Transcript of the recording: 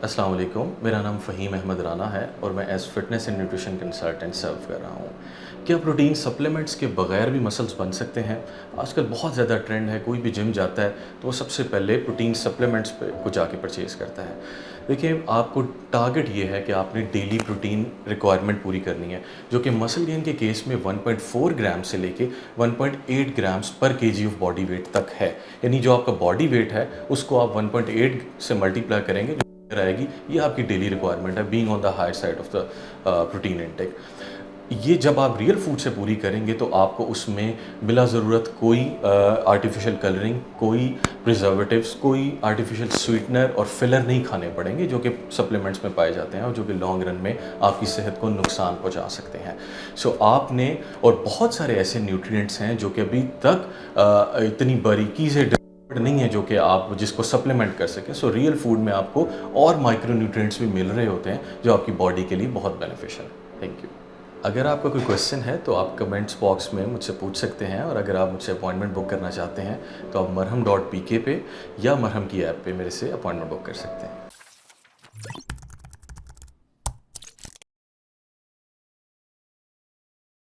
अस्सलाम वालेकुम, मेरा नाम फ़हीम अहमद राना है और मैं as fitness and nutrition consultant serve कर रहा हूँ। क्या प्रोटीन सप्लीमेंट्स के बगैर भी मसल्स बन सकते हैं? आजकल बहुत ज़्यादा ट्रेंड है, कोई भी जिम जाता है तो वो सबसे पहले प्रोटीन सप्लीमेंट्स पे को जाके परचेज़ करता है। देखिए, आपको टारगेट ये है कि आपने डेली प्रोटीन रिक्वायरमेंट पूरी करनी है, जो कि मसल गेन के केस में 1.4 ग्राम से लेके 1.8 ग्राम्स पर केजी ऑफ बॉडी वेट तक है। यानी जो आपका बॉडी वेट है, उसको आप 1.8 से मल्टीप्लाई करेंगे आएगी, ये आपकी डेली रिक्वायरमेंट है being on the higher side of the protein intake. ये जब आप रियल फूड से पूरी करेंगे तो आपको उसमें बिला ज़रूरत कोई आर्टिफिशियल कलरिंग, कोई प्रिजर्वेटिव्स, कोई आर्टिफिशियल स्वीटनर और फिलर नहीं खाने पड़ेंगे, जो कि सप्लीमेंट्स में पाए जाते हैं और जो कि लॉन्ग रन में आपकी सेहत को नुकसान पहुंचा सकते हैं। सो आपने और बहुत सारे ऐसे न्यूट्रिएंट्स हैं जो कि अभी तक इतनी बारीकी से नहीं है जो कि आप जिसको सप्लीमेंट कर सकें। सो रियल फूड में आपको और माइक्रो न्यूट्रिएंट्स भी मिल रहे होते हैं जो आपकी बॉडी के लिए बहुत बेनिफिशियल है। Thank you. अगर आपका कोई क्वेश्चन है तो आप कमेंट्स बॉक्स में मुझसे पूछ सकते हैं, और अगर आप मुझसे अपॉइंटमेंट बुक करना चाहते हैं तो आप मरहम.pk पे या मरहम की ऐप पे मेरे से अपॉइंटमेंट बुक कर सकते हैं।